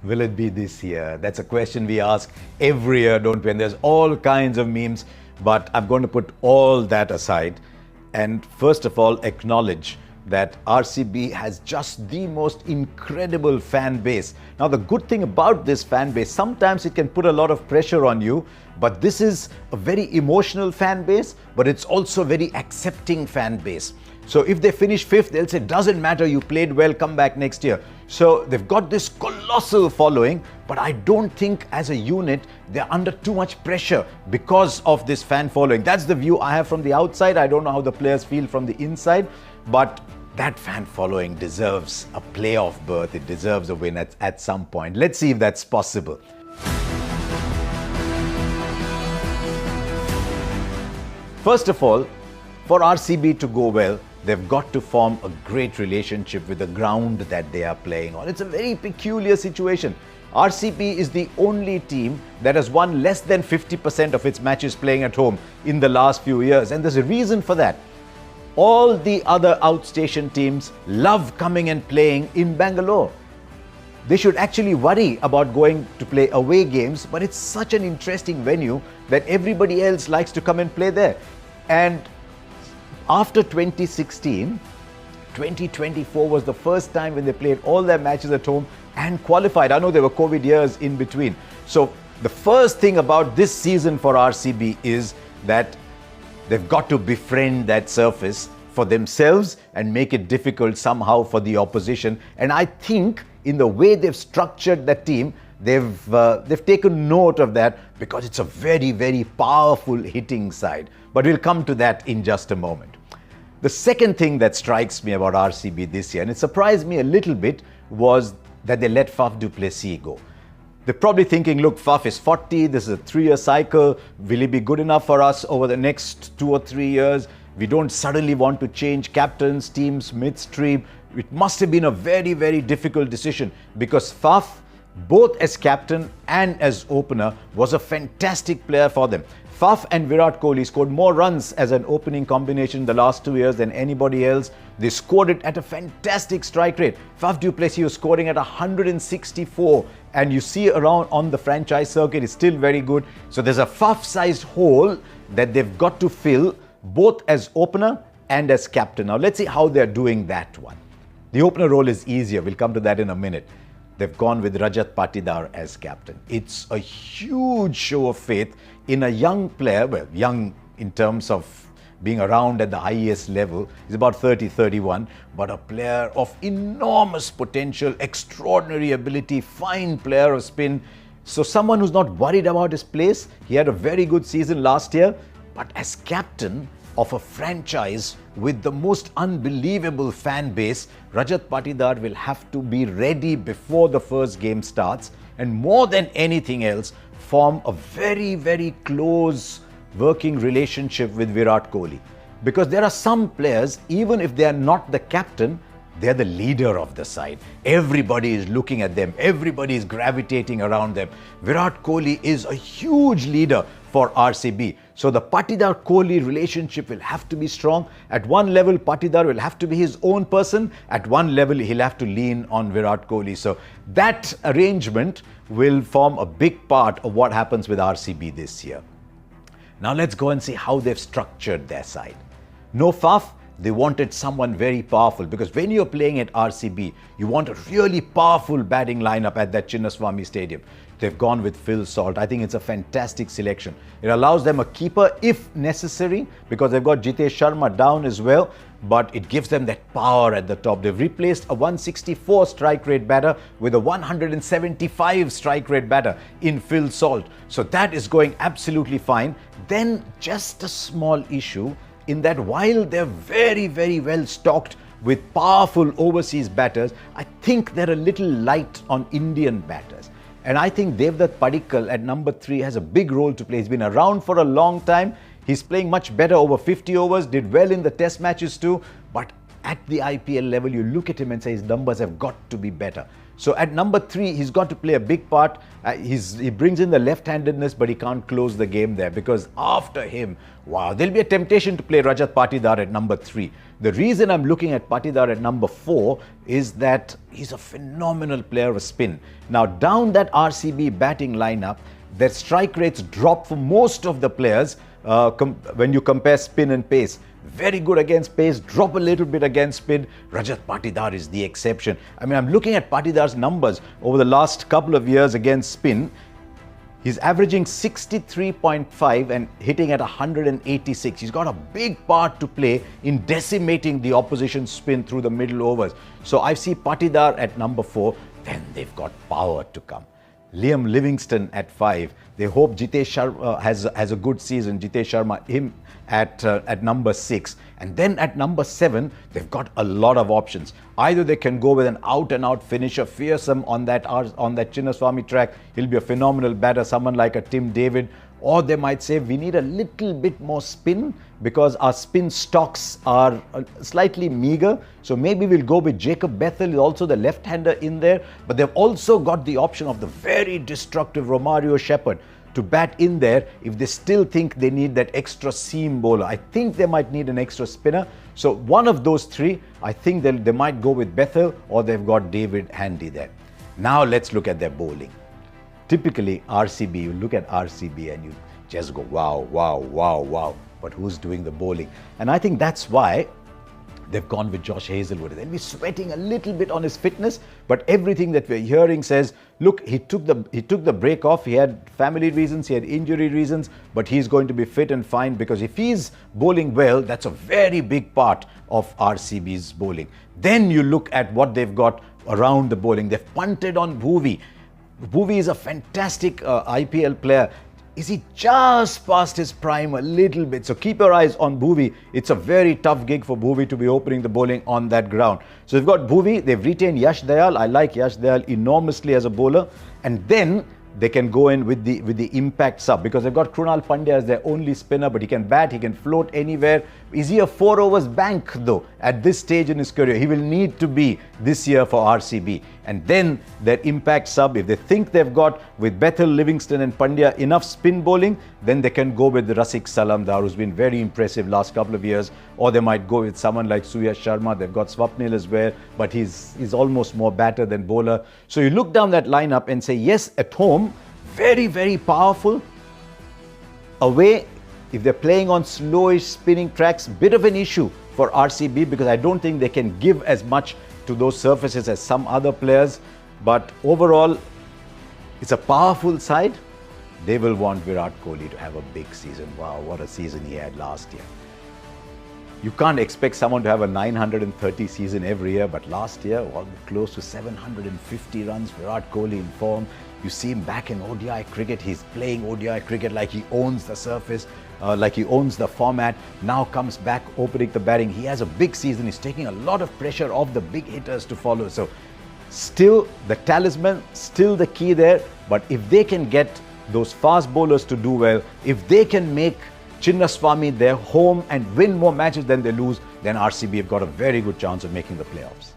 Will it be this year? That's a question we ask every year, don't we? And there's all kinds of memes, but I'm going to put all that aside and first of all acknowledge that RCB has just the most incredible fan base. Now, the good thing about this fan base, sometimes it can put a lot of pressure on you, but this is a very emotional fan base, but it's also a very accepting fan base. So if they finish fifth, they'll say, doesn't matter, you played well, come back next year. So they've got this colossal following, but I don't think as a unit, they're under too much pressure because of this fan following. That's the view I have from the outside. I don't know how the players feel from the inside, but that fan following deserves a playoff berth. It deserves a win at some point. Let's see if that's possible. First of all, for RCB to go well, they've got to form a great relationship with the ground that they are playing on. It's a very peculiar situation. RCB is the only team that has won less than 50% of its matches playing at home in the last few years. And there's a reason for that. All the other outstation teams love coming and playing in Bangalore. They should actually worry about going to play away games, but it's such an interesting venue that everybody else likes to come and play there. And after 2016, 2024 was the first time when they played all their matches at home and qualified. I know there were COVID years in between. So the first thing about this season for RCB is that they've got to befriend that surface for themselves and make it difficult somehow for the opposition. And I think in the way they've structured that team, they've taken note of that because it's a very, very powerful hitting side. But we'll come to that in just a moment. The second thing that strikes me about RCB this year, and it surprised me a little bit, was that they let Faf du Plessis go. They're probably thinking, look, Faf is 40, this is a 3-year cycle, will he be good enough for us over the next 2 or 3 years? We don't suddenly want to change captains, teams midstream. It must have been a very, very difficult decision because Faf, both as captain and as opener, was a fantastic player for them. Faf and Virat Kohli scored more runs as an opening combination the last 2 years than anybody else. They scored it at a fantastic strike rate. Faf du Plessis was scoring at 164, and you see around on the franchise circuit, it's still very good. So there's a Faf-sized hole that they've got to fill both as opener and as captain. Now let's see how they're doing that one. The opener role is easier. We'll come to that in a minute. They've gone with Rajat Patidar as captain. It's a huge show of faith in a young player, well, young in terms of being around at the highest level. He's about 30, 31, but a player of enormous potential, extraordinary ability, fine player of spin. So someone who's not worried about his place. He had a very good season last year, but as captain of a franchise with the most unbelievable fan base, Rajat Patidar will have to be ready before the first game starts and more than anything else, form a very, very close working relationship with Virat Kohli. Because there are some players, even if they are not the captain, they're the leader of the side. Everybody is looking at them. Everybody is gravitating around them. Virat Kohli is a huge leader for RCB. So the Patidar-Kohli relationship will have to be strong. At one level, Patidar will have to be his own person. At one level, he'll have to lean on Virat Kohli. So that arrangement will form a big part of what happens with RCB this year. Now let's go and see how they've structured their side. No Faf. They wanted someone very powerful because when you're playing at RCB, you want a really powerful batting lineup at that Chinnaswamy Stadium. They've gone with Phil Salt. I think it's a fantastic selection. It allows them a keeper if necessary because they've got Jitesh Sharma down as well, but it gives them that power at the top. They've replaced a 164 strike rate batter with a 175 strike rate batter in Phil Salt. So that is going absolutely fine. Then just a small issue in that while they're very, very well stocked with powerful overseas batters, I think they're a little light on Indian batters. And I think Devdutt Padikkal at number 3 has a big role to play. He's been around for a long time. He's playing much better over 50 overs, did well in the test matches too. But at the IPL level, you look at him and say his numbers have got to be better. So at number 3, he's got to play a big part. He brings in the left-handedness, but he can't close the game there because after him, wow, there'll be a temptation to play Rajat Patidar at number 3 The reason I'm looking at Patidar at number 4 is that he's a phenomenal player of spin. Now, down that RCB batting lineup, their strike rates drop for most of the players when you compare spin and pace. Very good against pace, drop a little bit against spin. Rajat Patidar is the exception. I mean, I'm looking at Patidar's numbers over the last couple of years against spin. He's averaging 63.5 and hitting at 186. He's got a big part to play in decimating the opposition spin through the middle overs. So I see Patidar at number 4. Then they've got power to come. Liam Livingstone at 5. They hope Jitesh Sharma has a good season. Jitesh Sharma, him at number 6. And then at number 7, they've got a lot of options. Either they can go with an out-and-out finisher, fearsome on that Chinnaswamy track. He'll be a phenomenal batter, someone like a Tim David. Or they might say, we need a little bit more spin because our spin stocks are slightly meager. So maybe we'll go with Jacob Bethel, also the left-hander in there. But they've also got the option of the very destructive Romario Shepherd to bat in there if they still think they need that extra seam bowler. I think they might need an extra spinner. So one of those three, I think they might go with Bethel, or they've got David handy there. Now let's look at their bowling. Typically, RCB, you look at RCB and you just go, wow, wow, wow, wow. But who's doing the bowling? And I think that's why they've gone with Josh Hazlewood. They'll be sweating a little bit on his fitness, but everything that we're hearing says, look, he took the break off. He had family reasons, he had injury reasons, but he's going to be fit and fine, because if he's bowling well, that's a very big part of RCB's bowling. Then you look at what they've got around the bowling. They've punted on Bhuvi. Bhuvi is a fantastic IPL player. Is he just past his prime a little bit? So keep your eyes on Bhuvi. It's a very tough gig for Bhuvi to be opening the bowling on that ground. So they've got Bhuvi, they've retained Yash Dayal. I like Yash Dayal enormously as a bowler. And then they can go in with the impact sub, because they've got Krunal Pandya as their only spinner, but he can bat, he can float anywhere. Is he a 4 overs bank though at this stage in his career? He will need to be this year for RCB. And then their impact sub, if they think they've got with Bethel, Livingston and Pandya enough spin bowling, then they can go with the Rasik Salamdar, who's been very impressive last couple of years. Or they might go with someone like Suyash Sharma. They've got Swapnil as well, but he's almost more batter than bowler. So you look down that lineup and say, yes, at home, very, very powerful. Away, if they're playing on slowish spinning tracks, bit of an issue for RCB, because I don't think they can give as much to those surfaces as some other players. But overall, it's a powerful side. They will want Virat Kohli to have a big season. Wow, what a season he had last year. You can't expect someone to have a 930 season every year, but last year, close to 750 runs, Virat Kohli in form. You see him back in ODI cricket. He's playing ODI cricket like he owns the surface, like he owns the format. Now comes back opening the batting. He has a big season. He's taking a lot of pressure off the big hitters to follow. So still the talisman, still the key there. But if they can get those fast bowlers to do well, if they can make Chinnaswamy their home and win more matches than they lose, then RCB have got a very good chance of making the playoffs.